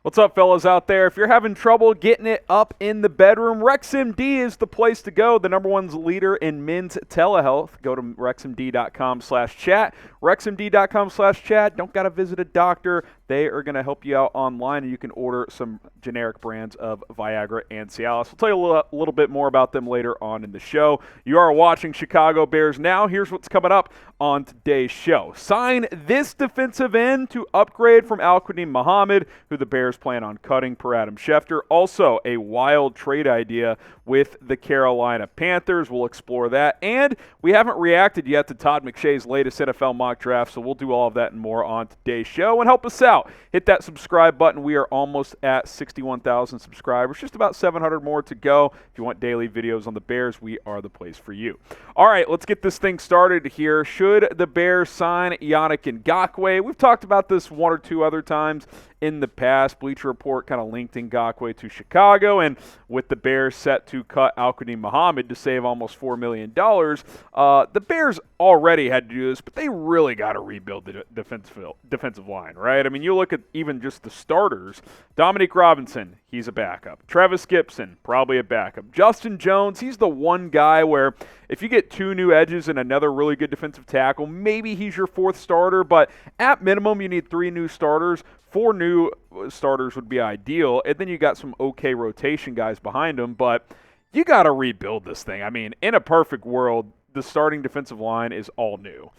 What's up, fellas out there? If you're having trouble getting it up in the bedroom, RexMD is the place to go. The number one leader in men's telehealth. Go to rexmd.com/chat. rexmd.com/chat. Don't got to visit a doctor. They are going to help you out online, and you can order some generic brands of Viagra and Cialis. We'll tell you a little bit more about them later on in the show. You are watching Chicago Bears Now. Here's what's coming up on today's show. Sign this defensive end to upgrade from Al-Quadin Muhammad, who the Bears plan on cutting per Adam Schefter. Also, a wild trade idea with the Carolina Panthers. We'll explore that. And we haven't reacted yet to Todd McShay's latest NFL mock draft, so we'll do all of that and more on today's show. And help us out. Hit that subscribe button. We are almost at 61,000 subscribers. Just about 700 more to go. If you want daily videos on the Bears, we are the place for you. All right, let's get this thing started here. Should the Bears sign Yannick Ngakoue? We've talked about this one or two other times in the past. Bleacher Report kind of linked Ngakoue to Chicago, and with the Bears set to cut Al-Quadin Muhammad to save almost $4 million, the Bears already had to do this, but they really got to rebuild the defensive line, right? I mean, you look at even just the starters. Dominique Robinson, he's a backup. Travis Gibson, probably a backup. Justin Jones, he's the one guy where if you get two new edges and another really good defensive tackle, maybe he's your fourth starter, but at minimum you need three new starters. 4 new starters would be ideal, and then you got some okay rotation guys behind them, but you got to rebuild this thing. I mean, in a perfect world, the starting defensive line is all new.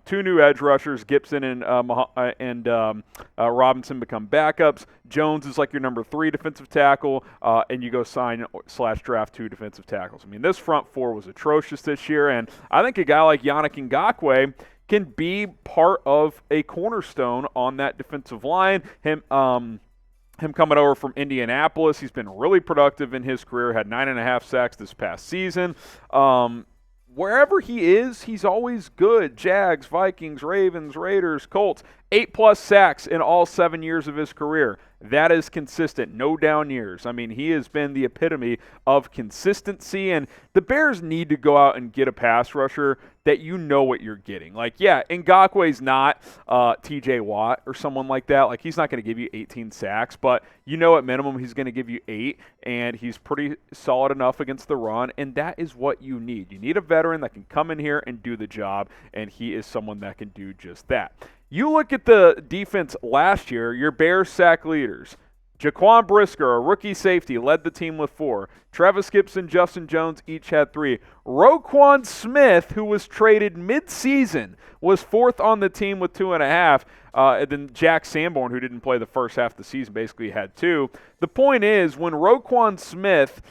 2 new edge rushers, Gibson and Robinson become backups. Jones is like your number 3 defensive tackle, and you go sign/draft 2 defensive tackles. I mean, this front 4 was atrocious this year, and I think a guy like Yannick Ngakoue can be part of a cornerstone on that defensive line. Him coming over from Indianapolis, he's been really productive in his career, had 9.5 sacks this past season. Wherever he is, he's always good. Jags, Vikings, Ravens, Raiders, Colts, 8+ sacks in all 7 years of his career. That is consistent, no down years. I mean, he has been the epitome of consistency, and the Bears need to go out and get a pass rusher that you know what you're getting. Like, yeah, Ngakoue's not TJ Watt or someone like that. Like, he's not going to give you 18 sacks, but you know at minimum he's going to give you 8, and he's pretty solid enough against the run, and that is what you need. You need a veteran that can come in here and do the job, and he is someone that can do just that. You look at the defense last year, your Bears sack leaders. Jaquan Brisker, a rookie safety, led the team with 4. Travis Gibson, Justin Jones each had 3. Roquan Smith, who was traded mid-season, was 4th on the team with 2.5. And then Jack Sanborn, who didn't play the first half of the season, basically had 2. The point is, when Roquan Smith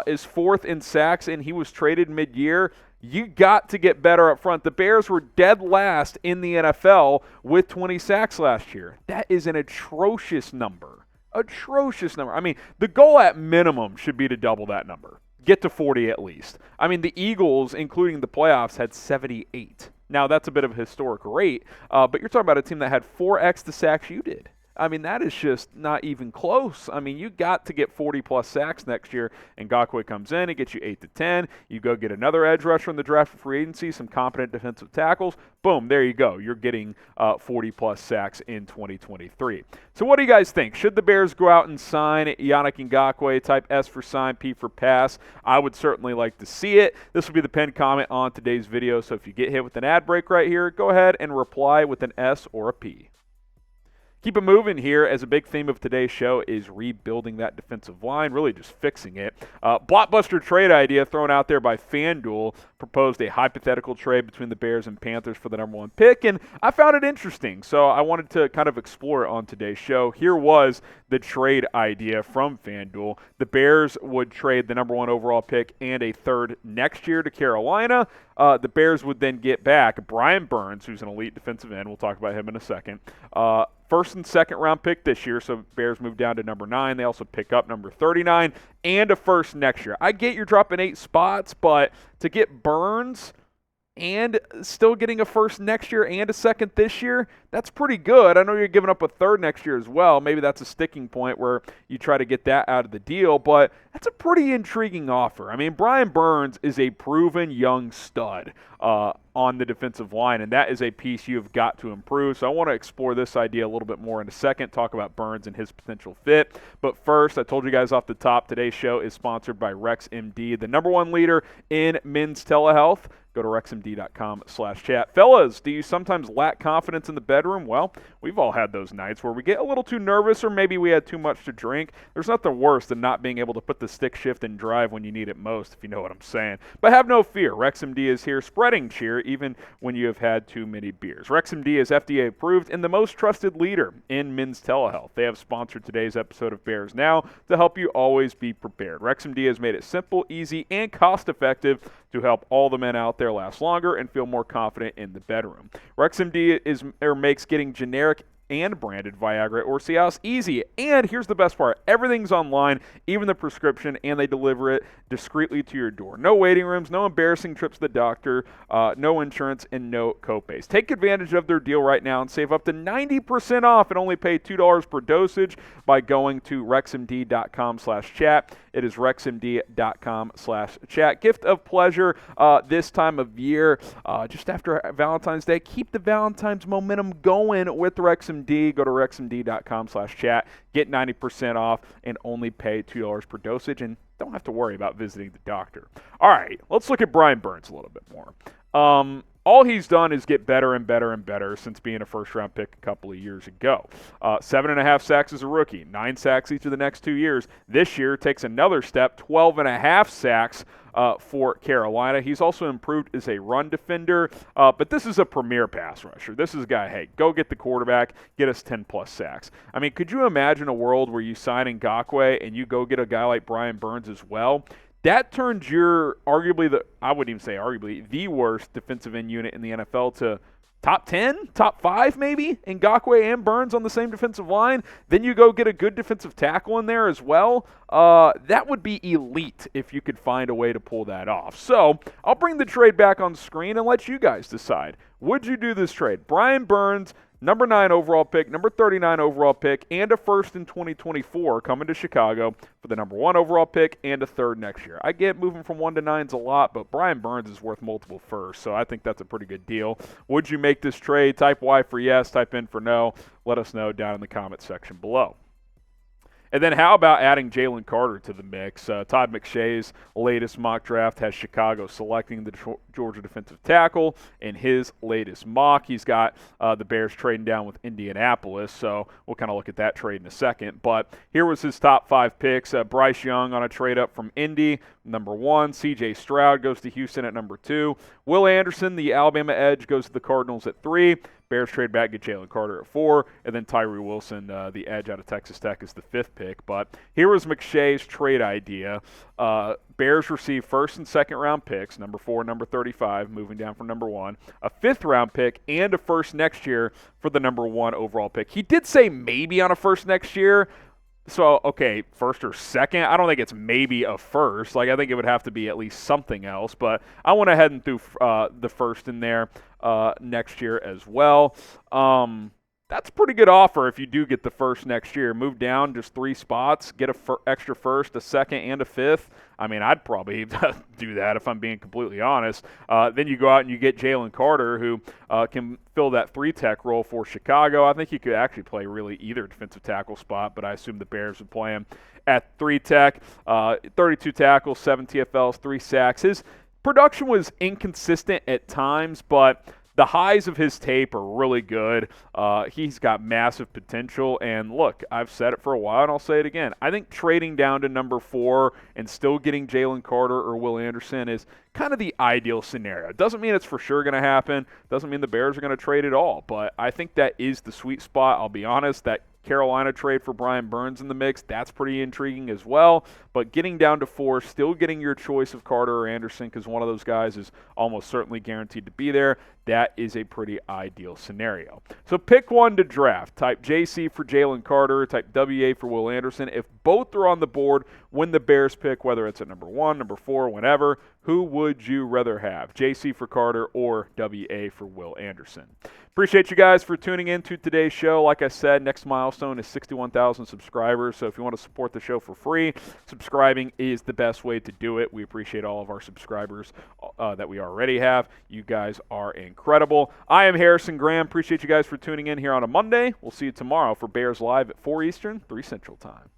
is 4th in sacks and he was traded mid-year, you got to get better up front. The Bears were dead last in the NFL with 20 sacks last year. That is an atrocious number. Atrocious number. I mean, the goal at minimum should be to double that number. Get to 40 at least. I mean, the Eagles, including the playoffs, had 78. Now, that's a bit of a historic rate, but you're talking about a team that had 4x the sacks you did. I mean, that is just not even close. I mean, you got to get 40+ sacks next year, and Ngakoue comes in, he gets you 8 to 10. You go get another edge rusher in the draft for free agency, some competent defensive tackles. Boom, there you go. You're getting 40+ sacks in 2023. So what do you guys think? Should the Bears go out and sign Yannick Ngakoue, type S for sign, P for pass? I would certainly like to see it. This will be the pinned comment on today's video, so if you get hit with an ad break right here, go ahead and reply with an S or a P. Keep it moving here, as a big theme of today's show is rebuilding that defensive line, really just fixing it. Blockbuster trade idea thrown out there by FanDuel proposed a hypothetical trade between the Bears and Panthers for the number 1 pick, and I found it interesting, so I wanted to kind of explore it on today's show. Here was the trade idea from FanDuel. The Bears would trade the number 1 overall pick and a 3rd next year to Carolina. The Bears would then get back Brian Burns, who's an elite defensive end. We'll talk about him in a second. First and second round pick this year, so Bears move down to number 9. They also pick up number 39 and a first next year. I get you're dropping 8 spots, but to get Burns and still getting a first next year and a second this year, that's pretty good. I know you're giving up a third next year as well. Maybe that's a sticking point where you try to get that out of the deal, but that's a pretty intriguing offer. I mean, Brian Burns is a proven young stud on the defensive line, and that is a piece you've got to improve. So I want to explore this idea a little bit more in a second, talk about Burns and his potential fit. But first, I told you guys off the top, today's show is sponsored by RexMD, the #1 leader in men's telehealth. Go to rexmd.com/chat. Fellas, do you sometimes lack confidence in the bedroom? Well, we've all had those nights where we get a little too nervous or maybe we had too much to drink. There's nothing worse than not being able to put the stick shift in drive when you need it most, if you know what I'm saying. But have no fear. RexMD is here spreading cheer even when you have had too many beers. RexMD is FDA approved and the most trusted leader in men's telehealth. They have sponsored today's episode of Bears Now to help you always be prepared. RexMD has made it simple, easy, and cost-effective to help all the men out there last longer and feel more confident in the bedroom. RexMD makes getting generic and branded Viagra or Cialis easy. And here's the best part. Everything's online, even the prescription, and they deliver it discreetly to your door. No waiting rooms, no embarrassing trips to the doctor, no insurance, and no copays. Take advantage of their deal right now and save up to 90% off and only pay $2 per dosage by going to rexmd.com/chat. It is rexmd.com/chat. Gift of pleasure this time of year, just after Valentine's Day. Keep the Valentine's momentum going with RexMD. Go to rexmd.com/chat. Get 90% off and only pay $2 per dosage, and don't have to worry about visiting the doctor. All right, let's look at Brian Burns a little bit more. All he's done is get better and better and better since being a first-round pick a couple of years ago. 7.5 sacks as a rookie, 9 sacks each of the next 2 years. This year takes another step, 12.5 sacks for Carolina. He's also improved as a run defender, but this is a premier pass rusher. This is a guy, hey, go get the quarterback, get us 10-plus sacks. I mean, could you imagine a world where you sign Ngakoue and you go get a guy like Brian Burns as well? That turns your I wouldn't even say arguably, the worst defensive end unit in the NFL to top 10, top 5 maybe, Ngakoue and Burns on the same defensive line. Then you go get a good defensive tackle in there as well. That would be elite if you could find a way to pull that off. So I'll bring the trade back on screen and let you guys decide. Would you do this trade? Brian Burns, number 9 overall pick, number 39 overall pick, and a first in 2024 coming to Chicago for the number 1 overall pick and a third next year. I get moving from 1 to 9s a lot, but Brian Burns is worth multiple firsts, so I think that's a pretty good deal. Would you make this trade? Type Y for yes, type N for no. Let us know down in the comment section below. And then how about adding Jalen Carter to the mix? Todd McShay's latest mock draft has Chicago selecting the Georgia defensive tackle in his latest mock. He's got the Bears trading down with Indianapolis, so we'll kind of look at that trade in a second. But here was his top 5 picks. Bryce Young on a trade up from Indy, number 1. C.J. Stroud goes to Houston at number 2. Will Anderson, the Alabama edge, goes to the Cardinals at 3. Bears trade back, get Jalen Carter at 4, and then Tyree Wilson, the edge out of Texas Tech, is the 5th pick. But here was McShay's trade idea. Bears receive 1st and 2nd round picks, number 4, number 35, moving down from number 1, a 5th round pick, and a first next year for the number 1 overall pick. He did say maybe on a first next year. So, okay, 1st or 2nd. I don't think it's maybe a first. Like, I think it would have to be at least something else. But I went ahead and threw the first in there next year as well. That's a pretty good offer if you do get the first next year. Move down just 3 spots, get a extra first, a 2nd, and a 5th. I mean, I'd probably do that if I'm being completely honest. Then you go out and you get Jalen Carter, who can fill that 3-tech role for Chicago. I think he could actually play really either defensive tackle spot, but I assume the Bears would play him at 3-tech. 32 tackles, 7 TFLs, 3 sacks. His production was inconsistent at times, but the highs of his tape are really good. He's got massive potential. And look, I've said it for a while, and I'll say it again. I think trading down to number 4 and still getting Jalen Carter or Will Anderson is kind of the ideal scenario. It doesn't mean it's for sure going to happen. Doesn't mean the Bears are going to trade at all. But I think that is the sweet spot. I'll be honest, that Carolina trade for Brian Burns in the mix. That's pretty intriguing as well. But getting down to 4, still getting your choice of Carter or Anderson because one of those guys is almost certainly guaranteed to be there. That is a pretty ideal scenario. So pick one to draft. Type JC for Jalen Carter. Type WA for Will Anderson. If both are on the board when the Bears pick, whether it's at number 1, number 4, whenever, who would you rather have? JC for Carter or WA for Will Anderson? Appreciate you guys for tuning in to today's show. Like I said, next milestone is 61,000 subscribers. So if you want to support the show for free, subscribing is the best way to do it. We appreciate all of our subscribers that we already have. You guys are incredible. I am Harrison Graham. Appreciate you guys for tuning in here on a Monday. We'll see you tomorrow for Bears Live at 4 Eastern, 3 Central Time.